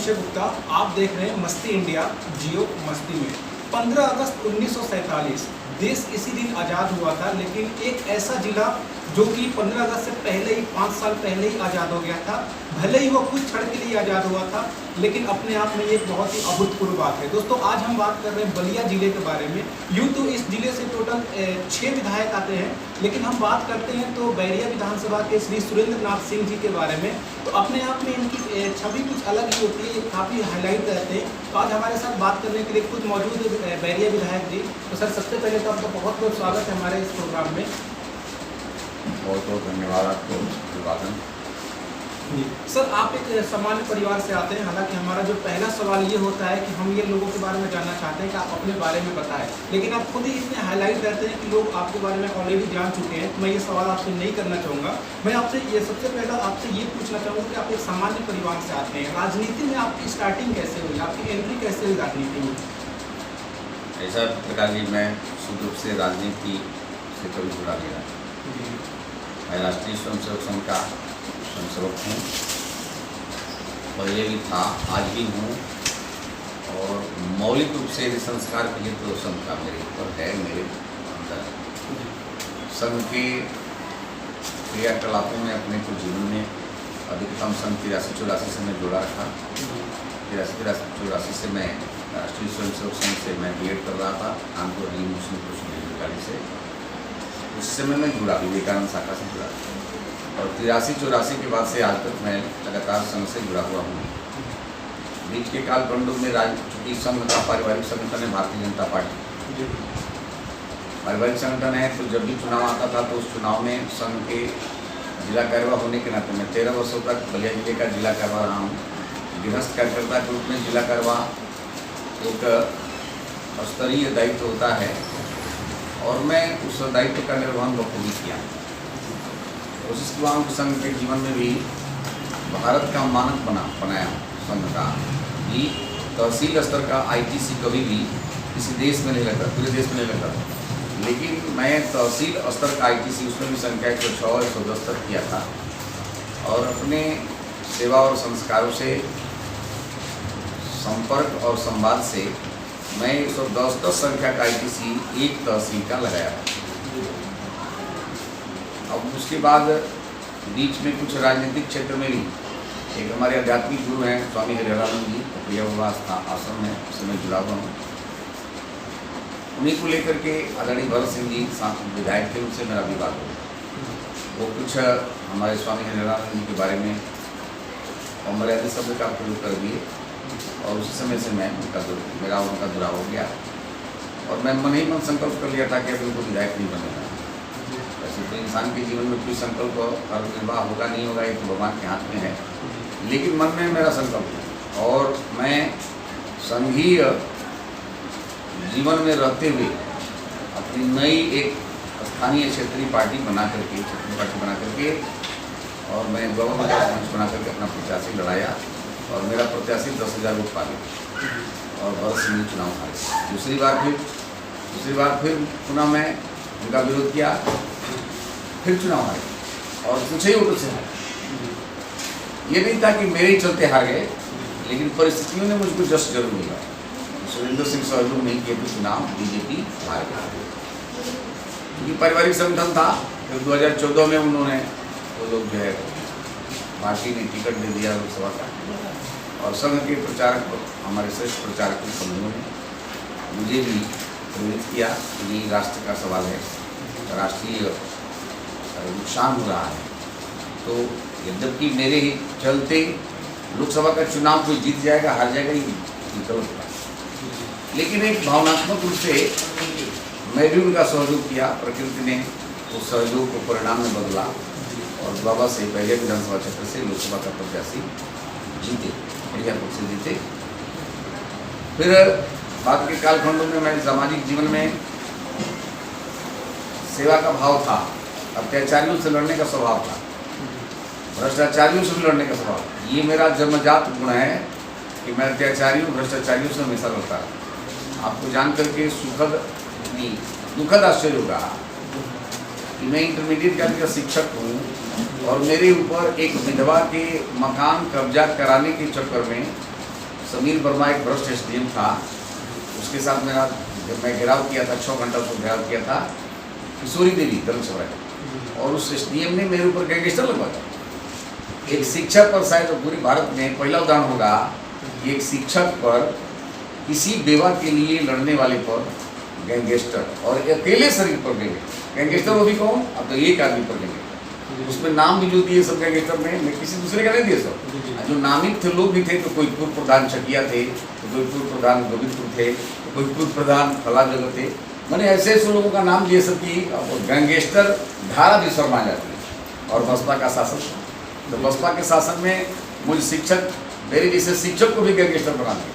अभिषेक गुप्ता। आप देख रहे हैं मस्ती इंडिया जियो मस्ती में। 15 अगस्त 1947 देश इसी दिन आज़ाद हुआ था, लेकिन एक ऐसा जिला जो कि 15 अगस्त से पहले ही 5 साल पहले ही आज़ाद हो गया था। भले ही वो कुछ क्षण के लिए आज़ाद हुआ था, लेकिन अपने आप में ये एक बहुत ही अभूतपूर्व बात है। दोस्तों, आज हम बात कर रहे हैं बलिया जिले के बारे में। यूँ तो इस जिले से टोटल 6 विधायक आते हैं, लेकिन हम बात करते हैं तो बैरिया विधानसभा के श्री सुरेंद्र नाथ सिंह जी के बारे में। तो अपने आप में इनकी छवि कुछ अलग ही होती है, ये काफ़ी हाईलाइट रहते हैं। तो आज हमारे साथ बात करने के लिए खुद मौजूद है बैरिया विधायक जी। तो सर, सबसे पहले तो आपका बहुत बहुत स्वागत है हमारे इस प्रोग्राम में। बहुत बहुत धन्यवाद आपको अभिवादन। जी सर, आप एक सामान्य परिवार से आते हैं। हालांकि हमारा जो पहला सवाल ये होता है कि हम ये लोगों के बारे में जानना चाहते हैं कि आप अपने बारे में बताएं, लेकिन आप खुद ही इतने हाईलाइट रहते हैं कि लोग आपके बारे में ऑलरेडी जान चुके हैं। तो मैं ये सवाल आपसे नहीं करना चाहूँगा। मैं आपसे ये सबसे पहला आपसे ये पूछना चाहूँगा कि आप एक सामान्य परिवार से आते हैं, राजनीति में आपकी स्टार्टिंग कैसे हुई, आपकी एंट्री कैसे हुई राजनीति में? ऐसा प्रकार की मैं शुद्ध रूप से राजनीति से कभी जुड़ा नहीं रहा। मैं राष्ट्रीय स्वयंसेवक संघ का स्वयंसेवक हूँ, पहले भी था, आज भी हूँ। और मौलिक रूप से संस्कार के लिए तो संघ का मेरे ऊपर है, मेरे अंदर। संघ के क्रियाकलापों में अपने को जीवन में अधिकतम सन 83-84 से मैं जुड़ा रखा। 83-84 से मैं राष्ट्रीय स्वयंसेवक संघ से मैं B.Ed कर रहा था, कानपुर अली मुस्लिम कृष्ण कॉलेज से। उस समय मैं जुड़ा, विवेकानंद शाखा से जुड़ा। और 83-84 के बाद से आज तक मैं लगातार संघ से जुड़ा हुआ हूँ। बीच के कालखंडों में चूँकि संघ का पारिवारिक संगठन है भारतीय जनता पार्टी, पारिवारिक संगठन है, तो जब भी चुनाव आता था तो उस चुनाव में संघ के जिला कार्यवाह होने के नाते मैं 13 वर्षों तक बलिया जिले का जिला कार्यवाह रहा हूँ। गृहस्थ कार्यकर्ता के रूप में जिला कार्यवाह एक स्तरीय दायित्व होता है, और मैं उस दायित्व का निर्वहन बखूबी किया। कोशिश किया हूँ कि संघ के जीवन में भी भारत का मानक बनाया संघ का कि तहसील स्तर का ITC कभी भी किसी देश में नहीं लगता, पूरे देश में नहीं लगता। लेकिन मैं तहसील स्तर का ITC, उसमें भी संख्या 106-110 तक किया था। और अपने सेवा और संस्कारों से, संपर्क और संवाद से मैं 110 संख्या का ITC एक तहसील का लगाया। अब उसके बाद बीच में कुछ राजनीतिक क्षेत्र में भी एक हमारे आध्यात्मिक गुरु हैं स्वामी हरिहरानंद जी, प्रिय आश्रम में, उससे मैं जुड़ा हुआ हूँ। उन्हीं को लेकर के आदरणीय भरत सिंह जी विधायक थे, उनसे मेरा विवाद हो। वो कुछ हमारे स्वामी हरिहरानंद जी के बारे में अमर्यादित शब्द का प्रयोग कर दिए, और उसी समय से मैं मेरा उनका जुड़ाव हो गया। और मैं मन ही मन संकल्प कर लिया था कि अब उनको विधायक नहीं बनेगा। वैसे तो इंसान के जीवन में कोई संकल्प और निर्वाह होगा नहीं होगा, ये तो भगवान के हाथ में है, लेकिन मन में मेरा संकल्प है। और मैं संघीय जीवन में रहते हुए अपनी नई एक स्थानीय क्षेत्रीय पार्टी बना करके और मैं गवर्नमेंट मंच बना करके अपना प्रत्याशी लड़ाया, और मेरा प्रत्याशी 10,000 वोट पा गया, और भरत सिंह जी चुनाव हारे। दूसरी बार फिर पुनः मैं उनका विरोध किया, फिर चुनाव हारे, और कुछ ही वोटों से हारे। ये नहीं था कि मेरे ही चलते हार गए, लेकिन परिस्थितियों ने मुझको जस्ट जरूर मिला। सुरेंद्र सिंह सहयोग नहीं किए तो चुनाव बीजेपी हार गया, क्योंकि पारिवारिक संगठन था। फिर 2014 में उन्होंने वो लोग जो है पार्टी ने टिकट दे दिया लोकसभा का, और संघ के प्रचारक, हमारे श्रेष्ठ प्रचारक बंधुओं ने मुझे भी प्रेरित किया कि ये राष्ट्र का सवाल है, राष्ट्रीय नुकसान हो रहा है। तो यद्यपि मेरे ही चलते लोकसभा का चुनाव कोई जीत जाएगा हार जाएगा, ये गलत था, लेकिन एक भावनात्मक रूप से मैं भी उनका सहयोग किया। प्रकृति ने उस सहयोग को परिणाम में बदला, और बाबा से पहले विधानसभा क्षेत्र से लोकसभा का प्रत्याशी जीते, बढ़िया रूप से जीते। फिर बाद के कालखंडों में मैं सामाजिक जीवन में सेवा का भाव था, अत्याचारियों से लड़ने का स्वभाव था, भ्रष्टाचारियों से भी लड़ने का स्वभाव। ये मेरा जन्मजात गुण है कि मैं अत्याचारियों भ्रष्टाचारियों से हमेशा लड़ता रहा। आपको जान करके सुखद नहीं दुखद आश्चर्य होगा कि मैं इंटरमीडिएट का शिक्षक हूँ, और मेरे ऊपर एक विधवा के मकान कब्जा कराने के चक्कर में समीर वर्मा एक भ्रष्ट एसडीएम था, उसके साथ मेरा जब मैं घेराव किया था 6 घंटा उसको घेराव किया था किशोरी देवी धर्मसभा, और उस एसडीएम ने मेरे ऊपर गैंगस्टर लगवाया। एक शिक्षक पर, शायद पूरे भारत में पहला उदाहरण होगा कि एक शिक्षक पर, किसी बेवा के लिए लड़ने वाले पर गैंगस्टर, और अकेले शरीर पर गैंगस्टर। वो भी कौन? अब तो एक आदमी पर गैंगस्टर। उसमें नाम भी जो दिए सब गैंगस्टर में, मैं किसी दूसरे का नहीं दिए सब। जो नामित थे लोग भी थे, तो कोई पूर्व प्रधान चकिया थे, तो कोई पूर्व प्रधान गोविंदपुर थे, तो कोई पूर्व प्रधान फला जगह थे। मैंने ऐसे ऐसे लोगों का नाम दिए सब की गैंगस्टर धारा भी शर्मा जाती है। और बसपा का शासन, तो बसपा के शासन में मुझे शिक्षक, मेरे जैसे शिक्षक को भी गैंगस्टर बना दिया।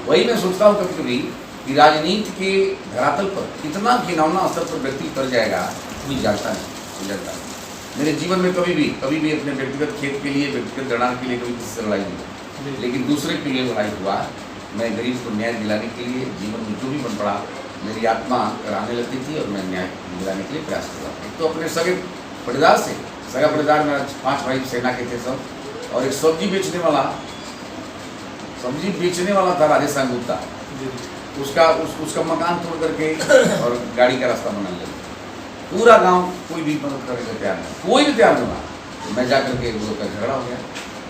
वही मैं सोचता हूँ कभी कभी कि राजनीति के धरातल पर कितना घिनौना स्तर पर व्यक्ति उतर जाएगा, कोई जानता नहीं, जानता नहीं। मेरे जीवन में कभी भी अपने व्यक्तिगत खेत के लिए, व्यक्तिगत जड़ान के लिए कभी किसी से लड़ाई नहीं हुई, लेकिन दूसरे के लिए लड़ाई हुआ। मैं गरीब को न्याय दिलाने के लिए जीवन में जो भी बन पड़ा, मेरी आत्मा कराने लगती थी और मैं न्याय दिलाने के लिए प्रयास किया। एक तो अपने सगे परिवार से, सगा परिवार मेरा 5 भाई सेना के थे सब, और एक सब्जी बेचने वाला था राजेश गुप्ता, उसका मकान तोड़ करके और गाड़ी का रास्ता बना लिया। पूरा गांव कोई भी मदद करने को तैयार नहीं, कोई भी तैयार नहीं हुआ। तो मैं जा करके वो का झगड़ा हो गया,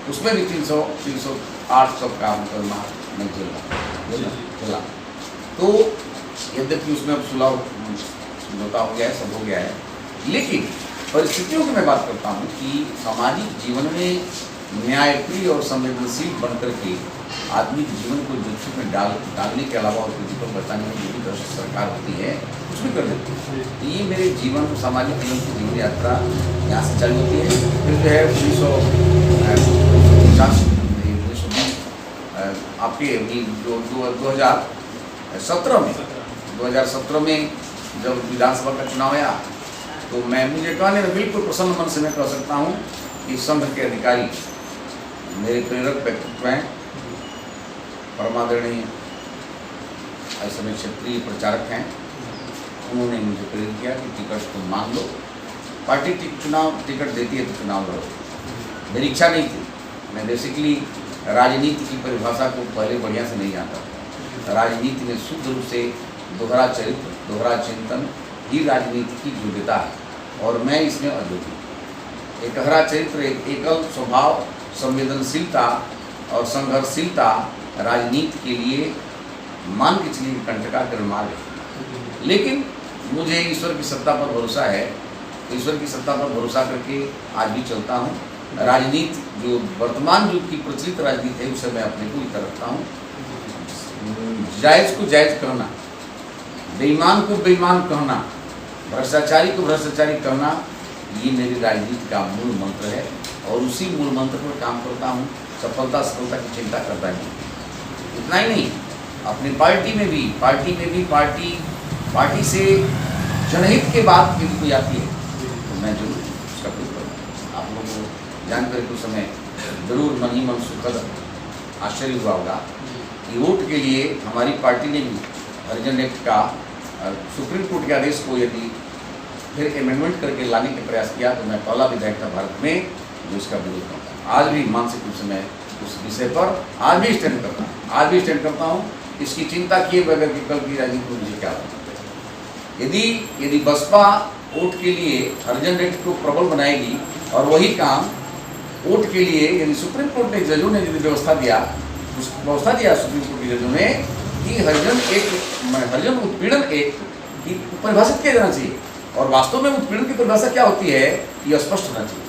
उसमें भी 308 सब काम करना मैं झेला। तो यद्यपि उसमें अब सुलह समझौता हो गया है, सब हो गया है, लेकिन परिस्थितियों की मैं बात करता हूँ कि सामाजिक जीवन में न्यायप्रिय और संवेदनशील बनकर के आदमी के जीवन को जोखिम में डालने के अलावा और किसी को बचाने में जो भी दृष्ट सरकार होती है कुछ भी कर देती है। तो ये मेरे जीवन, सामाजिक जीवन की जीवन यात्रा यहाँ से चालू होती है। फिर जो है 1950 आपके 2017 में जब विधानसभा का चुनाव आया, तो मुझे कहने में बिल्कुल प्रसन्न मन से मैं कह सकता हूँ कि संघ के अधिकारी मेरे प्रेरक व्यक्तित्व हैं, परमादरणीय ऐसे में क्षेत्रीय प्रचारक हैं। उन्होंने मुझे प्रेरित किया कि टिकट तुम मांग लो, पार्टी चुनाव टिकट देती है तो चुनाव लड़ो। मेरी इच्छा नहीं थी, मैं बेसिकली राजनीति की परिभाषा को पहले बढ़िया से नहीं जानता था। राजनीति में शुद्ध रूप से दोहरा चरित्र, दोहरा चिंतन ही राजनीति की योग्यता है, और मैं इसमें अयोग्य। एक गहरा चरित्र, एक एकल स्वभाव, संवेदनशीलता और संघर्षशीलता राजनीति के लिए मान के चलिए कंटकाग्र मार्ग है। लेकिन मुझे ईश्वर की सत्ता पर भरोसा है, ईश्वर की सत्ता पर भरोसा करके आज भी चलता हूँ। राजनीति जो वर्तमान युग की प्रचलित राजनीति है, उसे मैं अपने को इतर रखता हूँ। जायज़ को जायज़ कहना, बेईमान को बेईमान कहना, भ्रष्टाचारी को भ्रष्टाचारी कहना, ये मेरी राजनीति का मूल मंत्र है, और उसी मूल मंत्र पर काम करता हूँ। सफलता की चिंता करता नहीं। इतना ही नहीं, अपनी पार्टी में भी पार्टी से जनहित के बाद यदि कोई आती है तो मैं जरूर उसका प्रयोग करूँगा। आप लोगों को जानकर कुछ समय जरूर मन ही मन सुखद आश्चर्य हुआ होगा कि वोट के लिए हमारी पार्टी ने भी हरिजन एक्ट का सुप्रीम कोर्ट के आदेश को यदि फिर अमेंडमेंट करके लाने का प्रयास किया, तो मैं पहला विधायक था भारत में जो इसका विरोध करता। आज भी मानसिक रूप से मैं उस विषय पर आज भी स्टैंड करता हूँ। इसकी चिंता किए बगैर कि कल की राजनीति में मुझे क्या होता है। यदि बसपा वोट के लिए हरिजन एक्ट को प्रबल बनाएगी, और वही काम वोट के लिए यदि सुप्रीम कोर्ट ने जजों ने यदि व्यवस्था दिया सुप्रीम कोर्ट के जजों ने कि हरिजन उत्पीड़न एक्ट की परिभाषित किया जाना चाहिए, और वास्तव में उत्पीड़न की परिभाषा क्या होती है ये स्पष्ट होना चाहिए।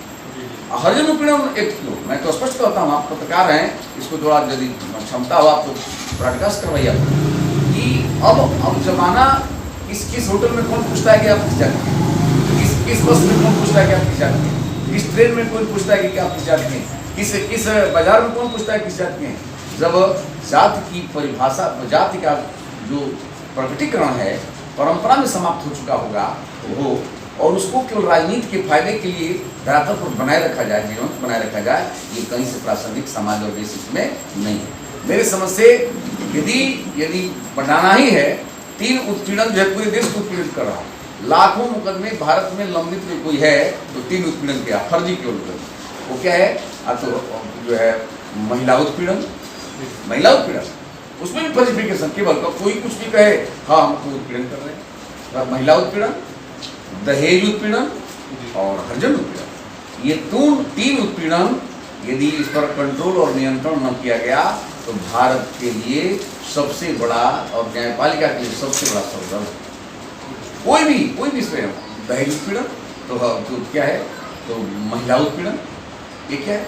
हरिजन उत्पीड़न एक्ट को मैं तो स्पष्ट करता हूँ, आप पत्रकार हैं, इसको थोड़ा यदि क्षमता हो आप तो ब्रॉडकास्ट करवाइए कि अब जमाना किस होटल में कौन पूछता है कि आप किस जाति के, किस बस में कौन पूछता है कि आप किस जाति के, किस ट्रेन में कौन पूछता है कि आप किस जाति के, किस बाजार में कौन पूछता है किस जाति के। जब जाति की परिभाषा, जाति का जो प्रकटीकरण है परंपरा में समाप्त हो चुका होगा वो, और उसको केवल राजनीति के फायदे के लिए धरातल पर बनाए रखा जाए, जीवंत बनाए रखा जाए, ये कहीं से प्रासंगिक समाज और देश इसमें नहीं है। मेरे समझ से यदि बनाना ही है, 3 उत्पीड़न जो है पूरे देश को उत्पीड़ित कर रहा है। लाखों मुकदमे भारत में लंबित में कोई है तो 3 उत्पीड़न किया, फर्जी केवल वो क्या है, तो जो है महिला उत्पीड़न, महिला उत्पीड़न, उसमें भी क्वालिफिकेशन केवल कोई कुछ भी कहे हाँ हम तो उत्पीड़न कर रहे हैं। महिला उत्पीड़न, दहेज उत्पीड़न और हरिजन उत्पीड़न, ये तीन उत्पीड़न यदि इस पर कंट्रोल और नियंत्रण न किया गया तो भारत के लिए सबसे बड़ा और न्यायपालिका के लिए सबसे बड़ा संघर्ष। कोई भी इसमें दहेज उत्पीड़न तो क्या है, तो महिला उत्पीड़न ये क्या है,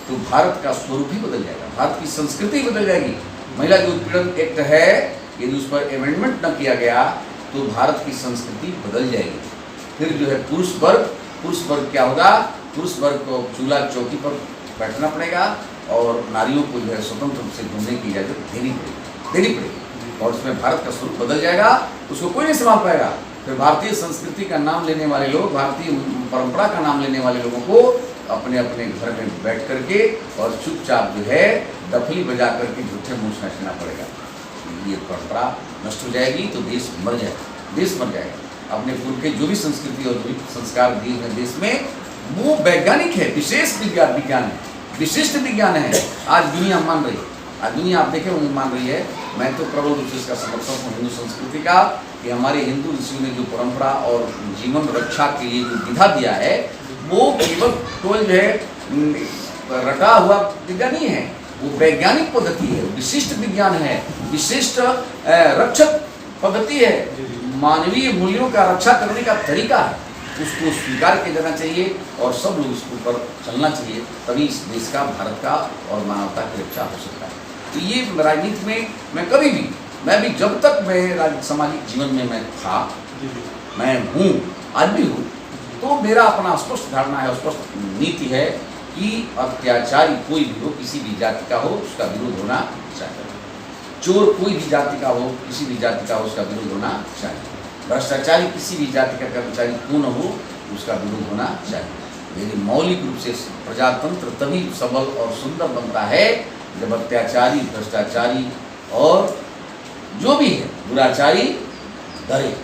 तो भारत का स्वरूप ही बदल जाएगा, भारत की संस्कृति ही बदल जाएगी। महिला जो उत्पीड़न एक्ट है यदि उस पर अमेंडमेंट न किया गया तो भारत की संस्कृति बदल जाएगी। फिर जो है पुरुष वर्ग क्या होगा, पुरुष वर्ग को चूल्हा चौकी पर बैठना पड़ेगा और नारियों को जो है स्वतंत्र रूप से घूमने की इजाजत देनी पड़ेगी और उसमें भारत का स्वरूप बदल जाएगा, उसको कोई नहीं संभाल पाएगा। फिर भारतीय संस्कृति का नाम लेने वाले लोग, भारतीय परंपरा का नाम लेने वाले लोगों को अपने अपने घर में बैठ करके और चुपचाप जो है डफली बजा करके झूठे मुँह नाचना पड़ेगा। ये परंपरा नष्ट हो जाएगी तो देश मर जाएगा। अपने पूर्व के जो भी संस्कृति और जो भी संस्कार दिए हुए देश में वो वैज्ञानिक है, विशेष विज्ञान है, विशिष्ट विज्ञान है। आज दुनिया मान रही है, आज दुनिया आप देखें वो मान रही है। मैं तो प्रबल रूप से इसका समर्थक हूँ हिंदू संस्कृति का, कि हमारे हिंदू ऋषियों ने जो परंपरा और जीवन रक्षा के लिए जो विधा दिया है वो केवल कोई जो है रटा हुआ विद्या नहीं है, वो वैज्ञानिक पद्धति है, विशिष्ट विज्ञान है, विशिष्ट रक्षक पद्धति है, मानवीय मूल्यों का रक्षा करने का तरीका है। उसको स्वीकार किया जाना चाहिए और सब लोग इसके ऊपर चलना चाहिए, तभी इस देश का, भारत का और मानवता की रक्षा हो सकता है। तो ये राजनीति में मैं भी जब तक मैं सामाजिक जीवन में मैं था, मैं हूँ, आज भी हूँ, तो मेरा अपना स्पष्ट धारणा है, स्पष्ट नीति है कि अत्याचारी कोई भी हो, किसी भी जाति का हो, उसका विरोध होना चाहिए। चोर कोई भी जाति का हो, किसी भी जाति का हो, उसका विरोध होना चाहिए। भ्रष्टाचारी किसी भी जाति का कर्मचारी क्यों न हो, उसका विरोध होना चाहिए। यदि मौलिक रूप से प्रजातंत्र तभी सबल और सुंदर बनता है जब अत्याचारी, भ्रष्टाचारी और जो भी है दुराचारी डरे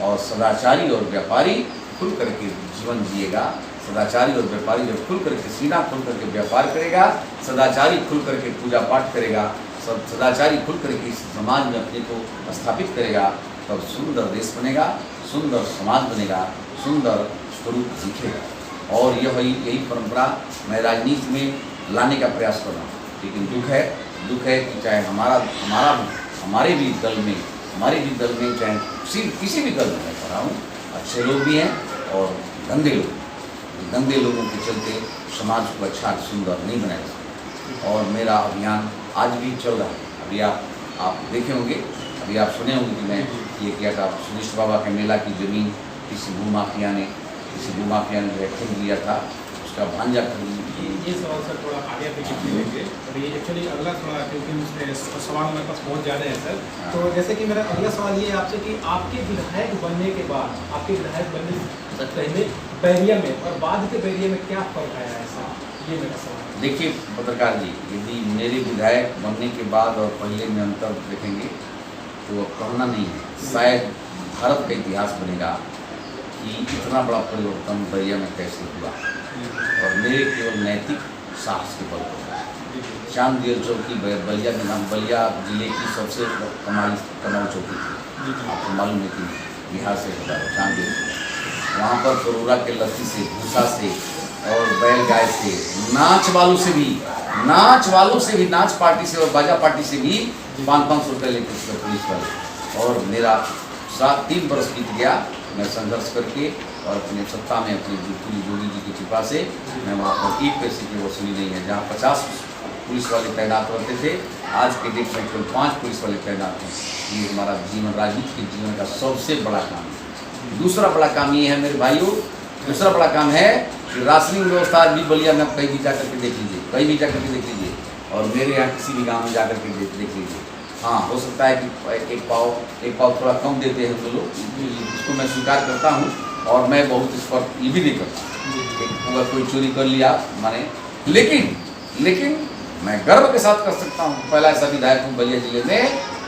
और सदाचारी और व्यापारी खुल करके जीवन जिएगा। सदाचारी और व्यापारी जब खुल करके सीना खुल करके व्यापार करेगा, सदाचारी खुल करके पूजा पाठ करेगा, सदाचारी खुल करके इस समाज में अपने को स्थापित करेगा, तब सुंदर देश बनेगा, सुंदर समाज बनेगा, सुंदर स्वरूप दिखेगा। और यही परंपरा मैं राजनीति में लाने का प्रयास कर रहा हूँ। लेकिन दुख है कि चाहे हमारे भी दल में चाहे किसी भी दल में मैं कर रहा हूँ, अच्छे लोग भी हैं और गंदे लोगों के चलते समाज को अच्छा सुंदर नहीं बनाया सकता। और मेरा अभियान आज भी चल रहा है। अभी आप देखे होंगे, अभी आप सुने होंगे कि मैं ये किया था, सुनिष्ठ बाबा के मेला की ज़मीन किसी भूमाफिया ने जो है खरीद लिया था, उसका भांजा खरीद। ये सवाल सर थोड़ा आगे पीछे लेंगे और ये एक्चुअली अगला सवाल, क्योंकि सवाल मेरे पास बहुत ज़्यादा है सर। तो जैसे कि मेरा अगला सवाल ये है आपसे कि आपके विधायक बनने के बाद, आपके विधायक बनने से पहले बैरिया में और बाद के बैरिया में क्या फर्क आया है सर, ये मेरा सवाल है। देखिए पत्रकार जी, यदि मेरे विधायक बनने के बाद और पहले में अंतर देखेंगे तो अब कहना नहीं है। शायद भारत का इतिहास बनेगा कि इतना बड़ा परिवर्तन बैरिया में कैसे हुआ और मेरे केवल नैतिक साहस के बल पर। चांददेव चौकी बलिया के नाम, बलिया जिले की सबसे कमाऊ चौकी थी, आपको मालूम है कि बिहार से होता है चांददेव। वहाँ पर करोड़ा के लस्सी से, भूसा से और बैलगाय से, नाच वालों से भी, नाच पार्टी से और बाजा पार्टी से भी 500 रुपये लेकर पुलिस वाले। और मेरा 3 बरस बीत गया मैं संघर्ष करके और अपने सत्ता में अपने पूरी योगी जी की कृपा से मैं वहाँ पर 1 पैसे की वसूली नहीं है। जहाँ 50 पुलिस वाले तैनात रहते थे, आज के डेट में केवल 5 पुलिस वाले तैनात हैं। ये हमारा जीवन, राजनीति के जीवन का सबसे बड़ा काम है। दूसरा बड़ा काम ये है मेरे भाइयों, दूसरा बड़ा काम है कि राशनिंग व्यवस्था भी बलिया में कहीं भी जा करके देख लीजिए, और मेरे यहाँ किसी भी गाँव में जा करके देख लीजिए। हाँ, हो सकता है कि एक पाव थोड़ा कम देते हैं तो लोग, इसको मैं स्वीकार करता हूँ और मैं बहुत इस पर ये भी नहीं करता। अगर कोई चोरी कर लिया माने, लेकिन मैं गर्व के साथ कर सकता हूँ, पहला ऐसा विधायक हूँ बलिया जिले में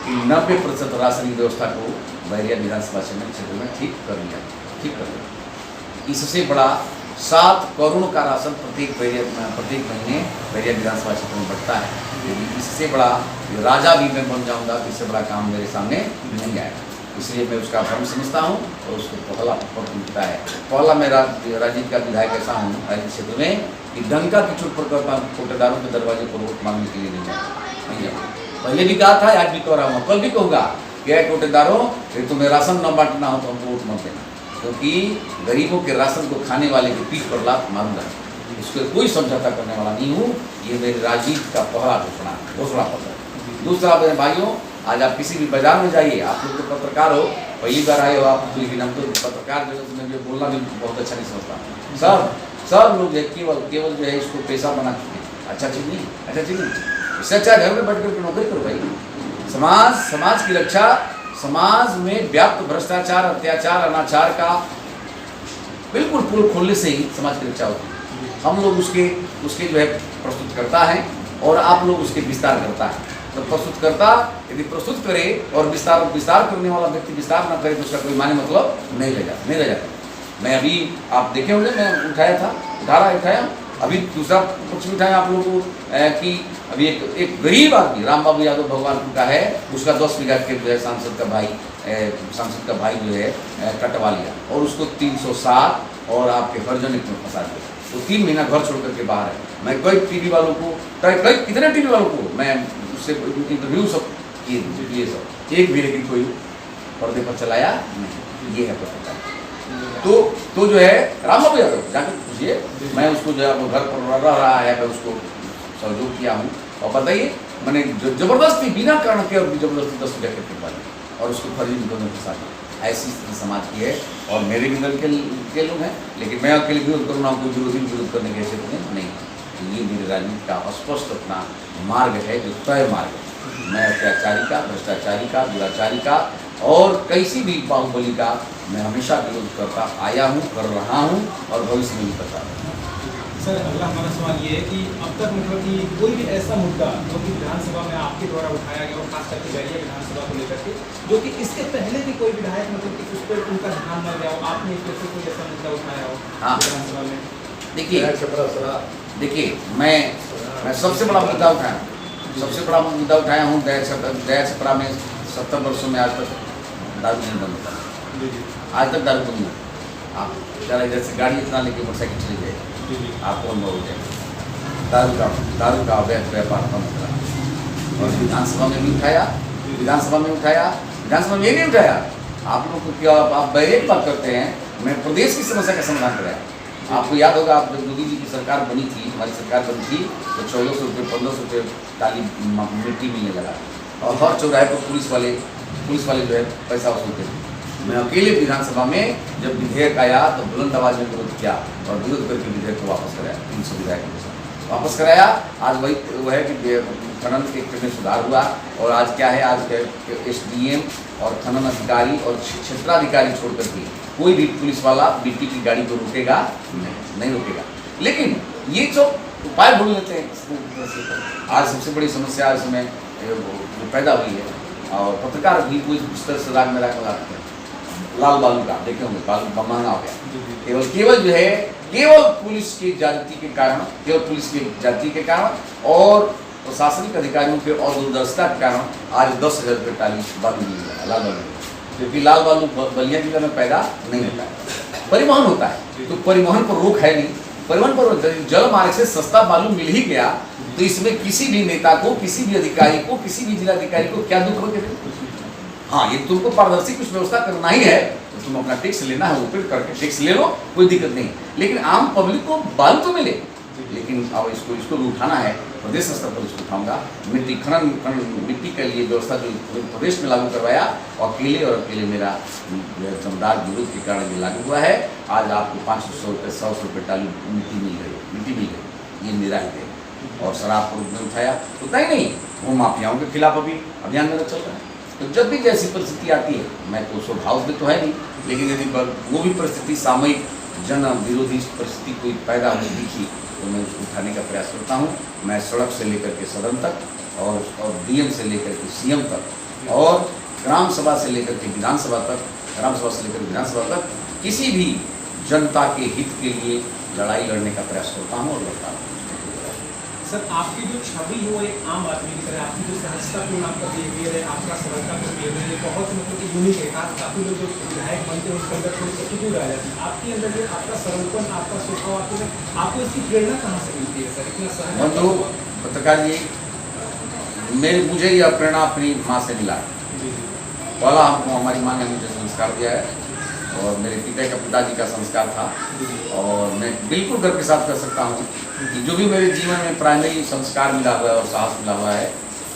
कि 90% राशनिंग व्यवस्था को बैरिया विधानसभा क्षेत्र में ठीक कर लिया। इससे बड़ा 7 करोड़ का राशन प्रत्येक महीने बैरिया विधानसभा क्षेत्र में बढ़ता है। लेकिन इससे बड़ा राजा भी मैं बन जाऊंगा, इससे बड़ा काम मेरे सामने नहीं आएगा। इसलिए मैं उसका भ्रम समझता हूँ और उसको पहला मिलता है। पहला मैं राजनीति का विधायक ऐसा हूँ राजनीतिक क्षेत्र में कि डंका की चोट पर करता हूँ, कोटेदारों के दरवाजे पर वोट मांगने के लिए नहीं जाऊँ। पहले भी कहा था, आज भी कह रहा हूँ, कल भी कहूँगा कि कोटेदारों तुम्हें राशन न बांटना हो तो हमको वोट मत देना, क्योंकि गरीबों के राशन को खाने वाले के पीठ पर लात मारूंगा। इसको कोई समझौता करने वाला नहीं हूँ। ये मेरी राजनीति का पहला घोषणा पत्र है। दूसरा भाइयों, आज आप किसी भी बाजार में जाइए, आप लोग तो पत्रकार हो, पहली बार आए हो आप, लेकिन हम तो पत्रकार जो बोलना भी बहुत अच्छा नहीं समझता। सब लोग केवल जो है इसको पैसा बना चुके हैं। अच्छा चीज़ नहीं, इससे अच्छा घर में बैठ कर नौकरी करो भाई। समाज की रक्षा, समाज में व्याप्त भ्रष्टाचार, अत्याचार, अनाचार का बिल्कुल पुल खोलने से ही समाज की रक्षा होती है। हम लोग उसके जो है प्रस्तुत करता है और आप लोग उसके विस्तार करता है। तो प्रस्तुतकर्ता यदि प्रस्तुत करे और विस्तार करने वाला व्यक्ति विस्तार न करे तो उसका कोई माने मतलब नहीं रह जाता। मैं अभी आप देखे होंगे, मैं उठाया अभी दूसरा कुछ भी उठाया आप लोगों को कि अभी एक गरीब आदमी राम बाबू यादव भगवानपुर का है, उसका 10 बीघा खेत जो है सांसद का भाई जो है कटवा लिया और उसको 307 और आपके हर्जनिक में फंसा दिया। तो 3 महीना घर छोड़ करके बाहर है। मैं कई टीवी वालों को, कितने टीवी वालों को मैं उससे इंटरव्यू सब किए सब, एक भी लेकिन कोई पर्दे पर चलाया नहीं। ये है पत्रकार। तो जो है राम बाबू यादव जाकर पूछिए, मैं उसको जो है घर पर रह रहा है, मैं उसको सहयोग किया हूँ और बताइए मैंने जबरदस्ती बिना कारण के और जबरदस्ती 10 बीघा खेत करवा दिया और उसको फर्जी मुकदमे के साथ। ऐसी स्थिति समाज की है और मेरे भी दल के लोग हैं, लेकिन मैं अकेले विरोध करूँगा, कोई विरोध करने के ऐसे तो नहीं। ये मेरी राजनीति का स्पष्ट अपना मार्ग है, जो तय मार्ग है। मैं अत्याचारी का, भ्रष्टाचारी का, दुराचारी का और किसी भी बाहुबली का मैं हमेशा विरोध करता आया हूँ, कर रहा हूँ और भविष्य में भी करता रहूँगा। सर, अगला हमारा सवाल ये है कि अब तक मतलब कि कोई भी ऐसा मुद्दा जो कि विधानसभा में आपके द्वारा उठाया गया और खास करके बैरिया विधानसभा को लेकर के, जो कि इसके पहले भी कोई विधायक मतलब कि उस पर उनका ध्यान न गया हो, आपने इस पर से कोई ऐसा मुद्दा उठाया हो विधानसभा में? देखिए मैं सबसे बड़ा मुद्दा उठाया हूँ। दया छपरा में 70 वर्षों में आज तक दारू नहीं बंद होता। आज तक दारू बंद नहीं। आप जरा इधर से गाड़ी इतना लेके मोटरसाइकिल चली जाए, आपको अनुभव हो जाएगा। दारू का अवैध व्यापार बंद करा और विधानसभा में भी उठाया, विधानसभा में ये नहीं उठाया। आप लोग को क्या आप बैरेक बात करते हैं, मैं प्रदेश की समस्या का समाधान कराया। आपको याद होगा, आप जब योगी जी की सरकार बनी थी, हमारी सरकार बनी थी, तो 1400 रुपये 1500 रुपये टाली मिट्टी मिलने लगा और हर चौराहे पर पुलिस वाले जो है पैसा वसूलते थे। मैं अकेले विधानसभा में जब विधेयक आया तो बुलंद आवाज में विरोध किया और विरोध करके विधेयक को वापस कराया, 300 विधायकों के साथ वापस कराया। आज वही वो है कि खनन के में सुधार हुआ और आज क्या है, आज SDM और खनन अधिकारी और क्षेत्राधिकारी छोड़ करके कोई भी पुलिस वाला मिट्टी की गाड़ी को रोकेगा नहीं रोकेगा। लेकिन ये जो उपाय ढूंढ लेते हैं। आज सबसे बड़ी समस्या इस समय जो पैदा हुई है और पत्रकार भी कोई इस तरह से राग में लगाते हैं, लाल बालू का देखे होंगे, बालू महंगा हो गया केवल जो है केवल पुलिस की जाति के कारण और प्रशासनिक अधिकारियों के अदूरदर्शिता के कारण आज 10,000 रुपये टाली बालू मिल रहा है, लाल बालू, क्योंकि लाल बालू बलिया जिले में पैदा नहीं होता है, परिवहन होता है। तो परिवहन पर रोक है नहीं, परिवहन पर जल मार्ग से सस्ता बालू मिल ही गया तो इसमें किसी भी नेता को, किसी भी अधिकारी को, किसी भी जिलाधिकारी को क्या दुख होगा? हाँ, ये तुमको पारदर्शी कुछ व्यवस्था करना ही है तो तुम अपना टैक्स लेना है, ऊपर करके टैक्स ले लो, कोई दिक्कत नहीं। लेकिन आम पब्लिक को बालू तो मिले, लेकिन अब इसको भी उठाना है। प्रदेश स्तर पर इसको उठाऊंगा। मिट्टी के लिए व्यवस्था जो प्रदेश में लागू करवाया अकेले मेरा जमदार विरोध के कारण ये लागू हुआ है। आज आपको 500 रुपये 100 रुपये टाली मिट्टी मिल गई, ये मेरा ही है। और शराब को में उठाया उतना ही नहीं, वो माफियाओं के खिलाफ अभी अभियान मेरा चल रहा है। तो जब भी जैसी परिस्थिति आती है, मैं तो स्वभाव में तो है नहीं, लेकिन यदि वो भी परिस्थिति सामयिक जन विरोधी परिस्थिति कोई पैदा होने दिखी तो मैं उसको उठाने का प्रयास करता हूँ। मैं सड़क से लेकर के सदन तक और DM से लेकर के CM तक और ग्राम सभा से लेकर के विधानसभा तक किसी भी जनता के हित के लिए लड़ाई लड़ने का प्रयास करता हूँ और लड़ता हूँ। सर आपकी जो छवि है वो एक आम आदमी की तरह, आपकी जो सहजतापूर्ण आपका बिहेवियर है, आपका सरलतापूर्ण बिहेवियर है, बहुत मतलब कि यूनिक है। काफ़ी लोग जो विधायक बनते हैं उसके अंदर थोड़ी एटीट्यूड आ जाती है, आपके अंदर जो आपका सरलपन, आपका स्वभाव, आपको इसकी प्रेरणा कहाँ से मिलती है सर इतना सहज? बंधु पत्रकार जी, मुझे यह प्रेरणा अपनी माँ से मिला है। पहला हमको हमारी माँ ने मुझे संस्कार दिया है और मेरे पिताजी का संस्कार था। और मैं बिल्कुल गर्व के साथ कह सकता हूँ कि जो भी मेरे जीवन में प्राइमरी संस्कार मिला हुआ है और साहस मिला हुआ है,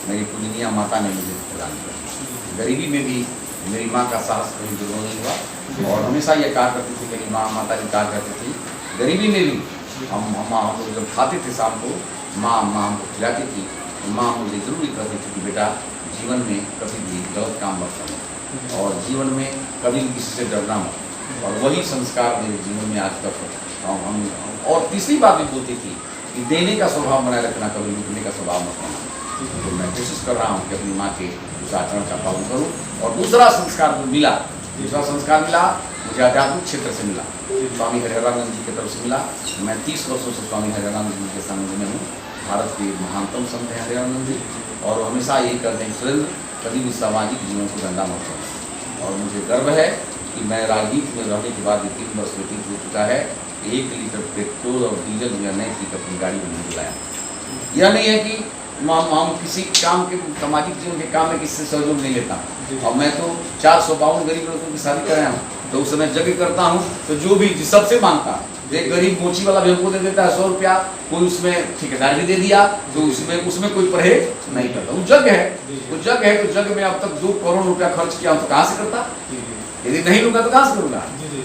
मेरी पूजनीय माता ने मुझे प्रदान किया। गरीबी में भी मेरी माँ का साहस कभी दुर्बल नहीं हुआ और हमेशा ये कहा करती थी, मेरी माँ माता जी कहा करती थी, गरीबी में भी हम लोग जब खाते थे शाम को, माँ हमको खिलाती थी। माँ मुझे जरूर कहती थी कि बेटा जीवन में कभी भी गलत काम मत करना और जीवन में कभी भी किसी से डरना मत। और वही संस्कार मेरे जीवन में आज तक हम। और तीसरी बात भी बोलती थी कि देने का स्वभाव बनाए रखना, कभी लूटने का स्वभाव मत करना। तो मैं कोशिश कर रहा हूँ कि अपनी माँ के उस आचरण का पालन करूँ। और दूसरा संस्कार मुझे आध्यात्मिक क्षेत्र से मिला, स्वामी हरिहरानंद जी की तरफ से मिला। मैं 30 वर्षों से स्वामी हरिहरानंद जी के सानिध्य में हूँ। भारत के महानतम संत हैं हरिहरानंद जी, और हमेशा यही करते हैं सुरेंद्र कभी भी सामाजिक जीवन को गंदा मत करो। और मुझे गर्व है कि मैं राजनीति में रहने के बाद 3 वर्ष व्यतीत हो चुका है, 1 लीटर पेट्रोल और डीजल में नए की अपनी गाड़ी में नहीं बुलाया। यह नहीं है कि हम किसी काम के सामाजिक जीवन के काम में किसी से सहयोग नहीं लेता। और मैं तो 452 गरीब लोगों की शादी कराया हूँ, तो उस समय जगह करता हूँ तो जो भी सबसे मांगता, एक गरीब मोची वाला भी हमको दे देता है 100 रुपया, कोई उसमें ठेकेदार भी दे दिया, तो उसमें कोई परहेज नहीं करता। वो जग है, तो जग में अब तक 2 करोड़ रुपया खर्च किया हूँ, तो कहाँ से करता? यदि नहीं लूंगा तो कहाँ से करूँगा?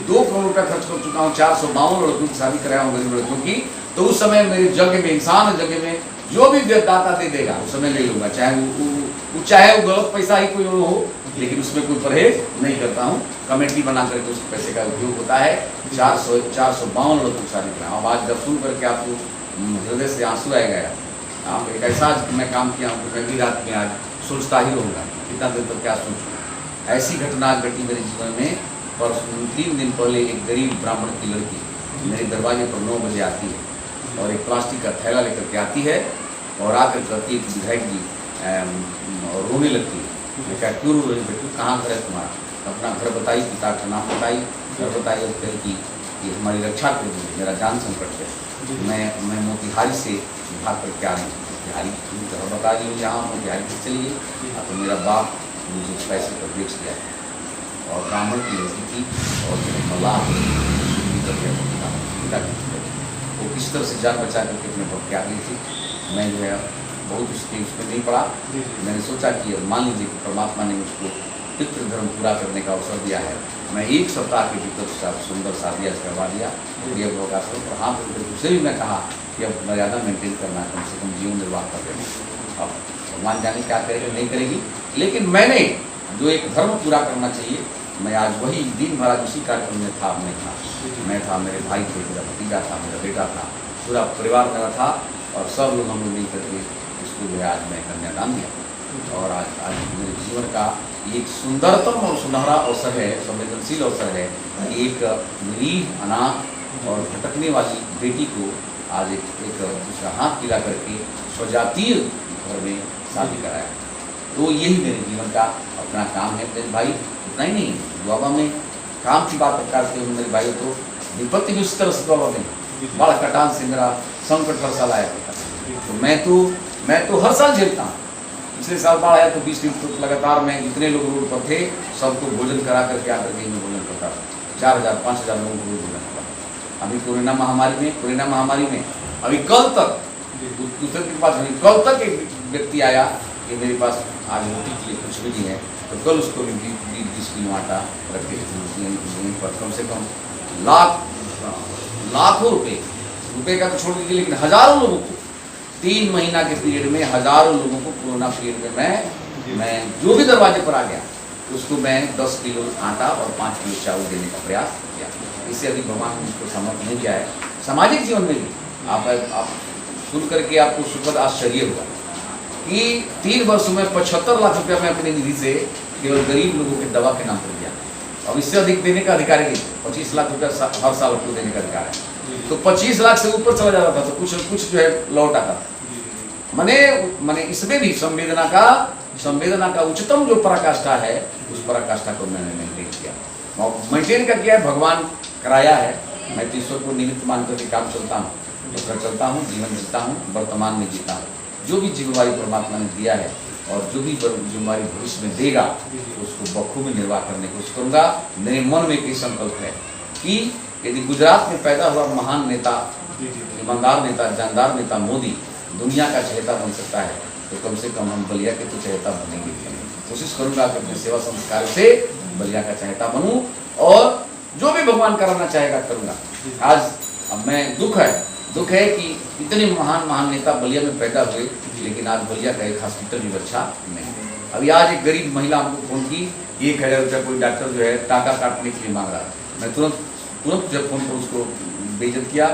2 करोड़ रुपया खर्च कर चुका हूँ, 452 लड़कियों की शादी कराया हूँ गरीब लड़कियों की। तो उस समय मेरे जग में, इंसान जग में जो भी दाता दे देगा उस समय नहीं लूंगा, चाहे वो गलत पैसा ही कोई हो, लेकिन उसमें कोई परहेज नहीं करता हूँ। कमेटी बना करके उस पैसे का उपयोग होता है। 452 लोगों को शादी कराया। अब आज जब सुन करके आपको हृदय से आंसू आएगा। आप एक ऐसा मैं काम किया हूँ, मैं भी रात में आज सोचता ही रहूँगा कितना देर तक क्या सोचूँ। ऐसी घटना घटी मेरे जीवन में। पर 3 दिन पहले एक गरीब ब्राह्मण की लड़की मेरे दरवाजे पर 9 बजे आती है और एक प्लास्टिक का थैला लेकर के आती है और आकर कहती है कि विधायक जी, और रोने लगती है। मैं क्या क्यों रो रही बेटू, कहाँ घर है तुम्हारा? अपना घर बताई, पिता का नाम बताई, घर बताई और कही कि हमारी रक्षा कर दीजिए, मेरा जान संकट है। मैं मोतिहारी से भाग करके आ रही हूँ। मोतिहारी घर बता रही हूँ, यहाँ मोतिहारी से चलिए। तो मेरा बाप मुझे पैसे पर बेच दिया और ब्राह्मण की लड़की थी और मेरे मल्लाह पिता की, वो किस तरह से जान बचा करके अपने भक्त के आ गई थी। मैं जो है बहुत उसमें नहीं पड़ा। मैंने सोचा कि मान लीजिए कि परमात्मा ने मुझको पितृ धर्म पूरा करने का अवसर दिया है, मैं 1 सप्ताह के भीतर सुंदर शादी करवा दिया। ये अवकाश और हाथ उसे भी मैं कहा कि अब मर्यादा मेंटेन करना, कम से कम जीवन निर्वाह कर देना। अब भगवान जाने क्या करेगी नहीं करेगी, लेकिन मैंने जो एक धर्म पूरा करना चाहिए, मैं आज वही दिन भर आज उसी कार्यक्रम में था। मैं था, मेरे भाई थे, मेरा भतीजा था, मेरा बेटा था, पूरा परिवार मेरा था और सब लोग हम लोग मिल करके उसको जो है आज मैं कन्यादान दिया। और आज मेरे जीवन का एक सुंदरतम और सुनहरा अवसर है, संवेदनशील अवसर है। एक गरीब, अनाथ और भटकने वाली बेटी को आज एक दूसरा हाथ पिला करके स्वजातीय घर में शादी कराया। तो यही मेरे जीवन का अपना काम है मेरे भाई। इतना ही नहीं, बाबा में काम की बात करते हुए मेरे भाई, तो विपत्ति भी उस तरह से बाबा में बड़ा कटान से मेरा संकट हर साल आया करता। तो मैं तो हर साल झेलता हूँ। पिछले साल बाढ़ आया तो 20 दिन तो लगातार मैं जितने लोग रोड पर थे सबको भोजन करा करके आकर के मैं भोजन करता था। 4000-5000 लोगों को भोजन करता। अभी कोरोना महामारी में अभी कल तक दूसरे के पास कल तक एक व्यक्ति आया कि मेरे पास आज रोटी के लिए कुछ भी नहीं है, तो कल उसको 20 किलो आटा रख के पर कम से कम लाखों रुपए का तो छोड़ दीजिए, लेकिन हजारों लोगों को 3 महीना के पीरियड में हजारों लोगों को कोरोना पीरियड में मैं जो भी दरवाजे पर आ गया उसको मैं 10 किलो आटा और 5 किलो चावल देने का प्रयास किया। इससे अधिक भगवान ने मुझको समर्थ नहीं किया है। सामाजिक जीवन में भी आप सुन करके आपको सुखद आश्चर्य होगा कि 3 वर्षों में 75 लाख रुपया मैं अपनी निधि से केवल गरीब लोगों के दवा के नाम पर दिया। अब इससे अधिक देने का अधिकार नहीं, 25 लाख रुपया हर साल आपको देने का अधिकार है। तो 25 लाख से ऊपर चला जाता था तो कुछ जो है लौट आता। मैंने मैंने इसमें भी संवेदना का उच्चतम जो पराकाष्ठा है, उस पराकाष्ठा को मैंने मेंटेन किया। और मेंटेन का किया है, भगवान कराया है। मैं तो ईश्वर को निमित्त मान करके काम चलता हूँ, उसका चलता हूँ, जीवन जीता हूँ, वर्तमान में जीता हूँ। जो भी जिम्मेवारी परमात्मा ने दिया है और जो भी जिम्मेवारी भविष्य में देगा, उसको बखूबी निर्वाह करने की कोशिश करूँगा। मेरे मन में एक संकल्प है कि यदि गुजरात में पैदा हुआ महान नेता, ईमानदार नेता, जानदार नेता मोदी दुनिया का चहेता बन सकता है, तो कम से कम हम बलिया के तो चहेता बनेंगे। कोशिश करूंगा कि अपने सेवा संस्कार से बलिया का चहेता बनूं और जो भी भगवान कराना चाहेगा करूंगा। आज अब मैं दुख है कि इतने महान नेता बलिया में पैदा हुए, लेकिन आज बलिया का एक हॉस्पिटल भी अच्छा नहीं। अभी आज एक गरीब महिला हमको फोन की, 1000 रुपया कोई डॉक्टर जो है टाका काटने के लिए मांग रहा है। मैं तुरंत जब फोन कर उसको बेइज्जत किया।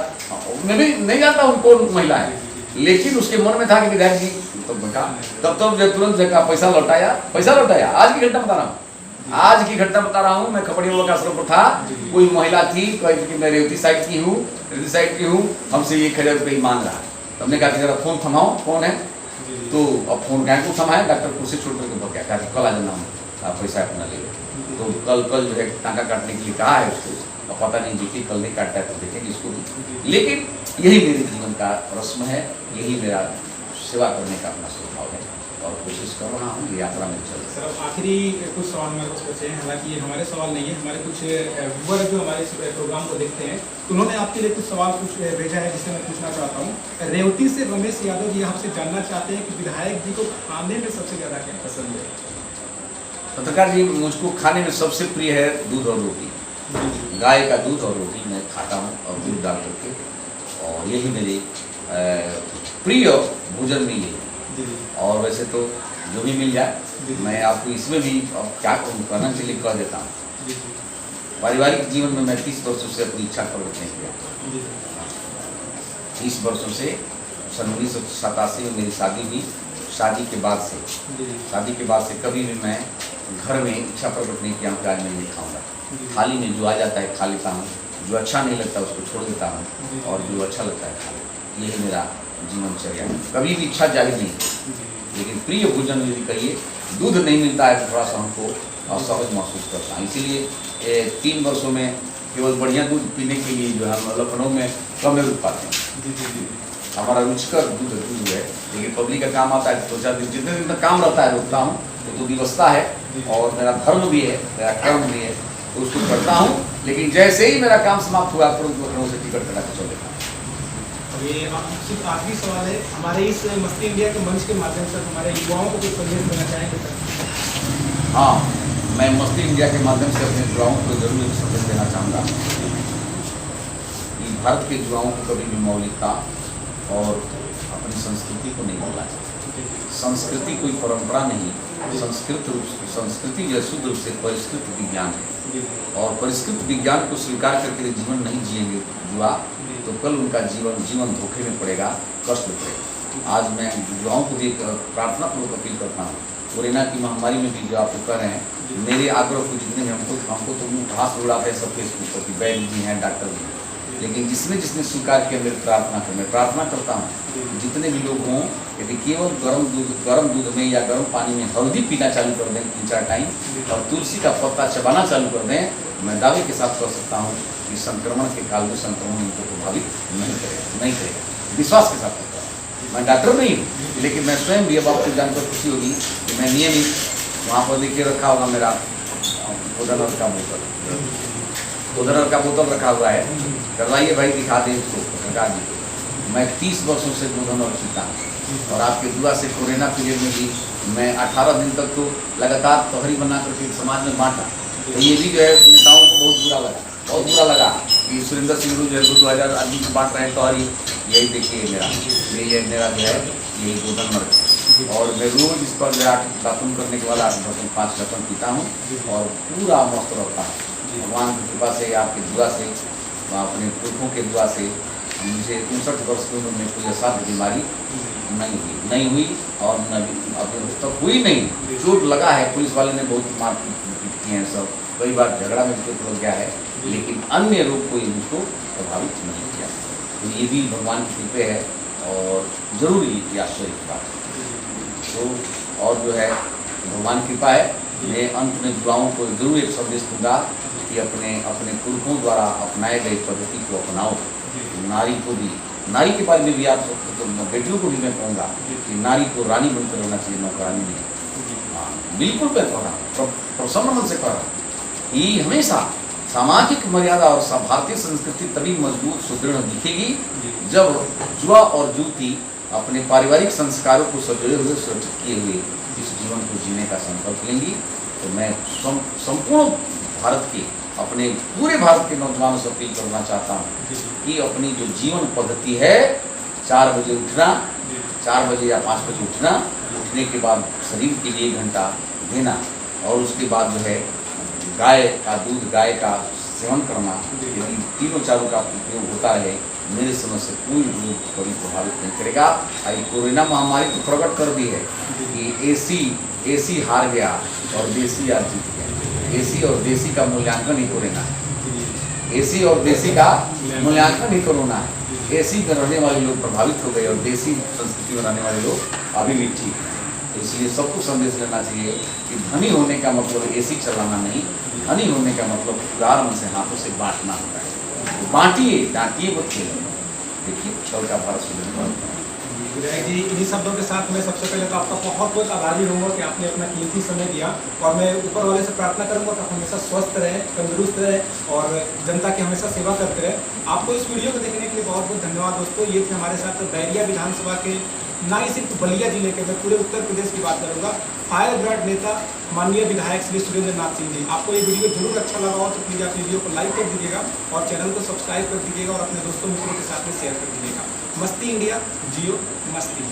मैं भी नहीं जानता हूँ कौन महिला है, लेकिन उसके मन में था कि विधायक जी तो बेटा, तब तुरंत जगह पैसा लौटाया। आज की घटना बता रहा हूँ। मैं खपड़िया का आश्रम पर था, कोई महिला थी कि मैं रेवती साइड की हूँ, हमसे 1000 रुपये मांग रहा है। तो हमने कहा कि जरा फोन थमाओ, कौन है? तो अब फोन क्या को थमाया, डॉक्टर कुर्सी छोड़ करके क्या कहा, कल आ जाना आप पैसा अपना ले। तो कल जो है टाँका काटने के लिए कहा है उसको, और पता नहीं बेटी कल नहीं काटता है तो देखेंगे इसको भी। लेकिन यही मेरे जीवन का रस्म है, यही मेरा सेवा करने का अपना स्वभाव है और कोशिश कर रहा हूँ यात्रा में चल। सर अब आखिरी कुछ सवाल मेरे को पूछे हैं, हालांकि ये हमारे सवाल नहीं है, हमारे कुछ व्यूअर जो हमारे इस प्रोग्राम को देखते हैं, तो उन्होंने आपके लिए कुछ सवाल भेजा है जिससे मैं पूछना चाहता हूँ। रेवती से रमेश यादव जी आपसे जानना चाहते हैं कि विधायक जी को खाने में सबसे ज़्यादा क्या पसंद है? पत्रकार जी, मुझको खाने में सबसे प्रिय है दूध और रोटी। गाय का दूध और रोटी मैं खाता हूँ और दूध डाल करके, और यही मेरे प्रिय भोजन में यही। और वैसे तो जो भी मिल जाए, मैं आपको इसमें भी अब क्या कहना चाहिए कह देता हूँ। पारिवारिक जीवन में मैं 30 वर्षों से अपनी इच्छा प्रकट नहीं किया। 30 वर्षों से, सन 1987 में मेरी शादी हुई। शादी के बाद से कभी भी मैं घर में इच्छा प्रकट नहीं किया कि आज मैं ये खाऊंगा। थाली में जो आ जाता है खा लेता हूँ, जो अच्छा नहीं लगता उसको छोड़ देता हूँ, और जो अच्छा लगता है खा लेता हूँ। यही मेरा जीवनचर्या है। कभी भी इच्छा जाहिर नहीं, लेकिन प्रिय भोजन यदि कहिए, दूध नहीं मिलता है तो थोड़ा सा हमको असहज महसूस करता है। इसीलिए 3 वर्षों में केवल बढ़िया दूध पीने के लिए जो है हम लखनऊ में कम में दूध पाते हैं। हमारा रुचिकर दूध है, लेकिन पब्लिक का काम आता है तो 4 दिन, जितने दिन तक काम रहता है रुकता हूँ। तो व्यवस्था है और मेरा धर्म भी है, मेरा कर्म भी है, तो उसको करता हूँ। लेकिन जैसे ही मेरा काम समाप्त हुआ, तुरंत लखनऊ से टिकट कटा के चल देता हूँ। ये सिर्फ आखिरी सवाल है, हमारे इस मस्ती इंडिया के मंच के माध्यम से हमारे युवाओं को कुछ संदेश देना चाहेंगे? हाँ, मैं मस्ती इंडिया के माध्यम से अपने युवाओं को जरूर एक संदेश देना चाहूँगा कि भारत के युवाओं को कभी भी मौलिकता और अपनी संस्कृति को नहीं भूलना चाहिए। संस्कृति कोई परंपरा नहीं, संस्कृति जो शुद्ध रूप से परिष्कृत विज्ञान है, और परिष्कृत विज्ञान को स्वीकार करके जीवन नहीं जिएंगे युवा, तो कल उनका जीवन धोखे में पड़ेगा, कष्ट में पड़ेगा। आज मैं युवाओं को भी प्रार्थना पूर्वक अपील करता हूँ, कोरोना की महामारी में भी जो आप कह रहे हैं, मेरे आग्रह को जितने में हमको तो हाथ उड़ाते हैं सब फेसबुक पर, वैद्य जी हैं, डॉक्टर जी हैं, लेकिन जिसने स्वीकार किया मेरी मैं प्रार्थना करता हूँ जितने भी लोग हों, यदि केवल गर्म दूध में या गर्म पानी में हल्दी पीना चालू कर दें 3-4 टाइम, और तुलसी का पत्ता चबाना चालू कर दें, मैं दावे के साथ कह सकता हूँ कि संक्रमण के काल में संक्रमण उनको प्रभावित नहीं करेगा। विश्वास के साथ कहता हूँ। मैं डॉक्टर नहीं हूँ, लेकिन मैं स्वयं भी, अब आपको जानकर खुशी होगी कि मैं नियमित वहाँ पर देखिए रखा होगा मेरा कोदनर का बोतल रखा हुआ है। करवाइए भाई, दिखा दें इसको सरकार जी को। मैं 30 वर्षों से कोदनर पीता हूँ, और आपके दुआ से कोरोना पीरियड में भी मैं 18 दिन तक तो लगातार तोहरी बना करके समाज में बांटा। तो ये भी जो है नेताओं को बहुत बुरा लगा कि सुरेंद्र सिंह जो है 2000 आदमी को बांट रहे हैं तोहरी। यही देखिए मेरा जो है यही कोदनर है, और मैं रोज इस पर दातुन करने के बाद 5 ढक्कन पीता हूँ और पूरा मस्त रहता हूँ। भगवान की कृपा से, आपकी दुआ से, अपने पुरखों के दुआ से मुझे 59 वर्ष की उम्र में कोई असाध्य बीमारी नहीं हुई और अभी तक हुई नहीं। चोट लगा है, पुलिस वाले ने बहुत मारपीट की है, सब कई बार झगड़ा में चोट लग गया है, लेकिन अन्य रोग कोई मुझको प्रभावित नहीं किया। तो ये भी भगवान की कृपा है और जरूरी ये आश्चर्य की बात है। तो और जो है भगवान कृपा है, मैं अंत में युवाओं को जरूर एक संदेश दूंगा कि अपने अपने पुरखों द्वारा अपनाए गए पद्धति को अपनाओ। नारी को भी, नारी के बारे में भी आप तो बेटियों को भी मैं कहूँगा कि नारी को रानी बनकर रहना चाहिए, नौकरानी नहीं। हाँ, बिल्कुल मैं कह रहा हूँ, प्रसन्न मन से कह रहा हूँ कि हमेशा सामाजिक मर्यादा और भारतीय संस्कृति तभी मजबूत सुदृढ़ दिखेगी जब युवा और युवती अपने पारिवारिक संस्कारों को सजोए हुए सुरक्षित किए हुए इस जीवन को जीने का संकल्प लेंगी। तो मैं संपूर्ण भारत के, अपने पूरे भारत के नौजवानों से अपील करना चाहता हूँ कि अपनी जो जीवन पद्धति है, 4 बजे उठना, 4 बजे या 5 बजे उठना, उठने के बाद शरीर के लिए 1 घंटा देना और उसके बाद जो है गाय का दूध, गाय का सेवन करना, यदि तीनों चारों का उपयोग होता रहे, मेरे समझ से कोई रोग कभी प्रभावित नहीं करेगा। आई कोरोना महामारी तो प्रकट कर दी है कि एसी हार गया और देसी आज जीत गया। एसी और देसी का मूल्यांकन ही कोरोना है। एसी और देसी का मूल्यांकन ही कोरोना है। एसी में रहने वाले लोग प्रभावित हो गए और देसी संस्कृति में रहने वाले लोग अभी भी ठीक है। तो इसलिए सबको संदेश लेना चाहिए कि धनी होने का मतलब एसी चलाना नहीं, धनी होने का मतलब उदार मन से हाथों से बांटना होता है। तो बांटिए, डांटिए मत खेलो। देखिए छल का भारत सुधर। विधायक जी, इन्हीं शब्दों के साथ मैं सबसे पहले तो आपका बहुत बहुत आभारी रहूँगा कि आपने अपना कीमती समय दिया और मैं ऊपर वाले से प्रार्थना करूँगा कि आप हमेशा स्वस्थ रहें, तंदुरुस्त रहें और जनता की हमेशा सेवा करते रहें। आपको इस वीडियो को देखने के लिए बहुत बहुत धन्यवाद दोस्तों। ये थे हमारे साथ बैरिया विधानसभा के, ना ही सिर्फ बलिया जिले के, मैं पूरे उत्तर प्रदेश की बात करूँगा, फायर ब्रांड नेता माननीय विधायक श्री सुरेंद्र नाथ सिंह जी। आपको ये वीडियो जरूर अच्छा लगा हो तो प्लीज़ आप वीडियो को लाइक कर दीजिएगा और चैनल को सब्सक्राइब कर दीजिएगा और अपने दोस्तों मित्रों के साथ में शेयर कर दीजिएगा। मस्ती इंडिया, जियो मस्ती।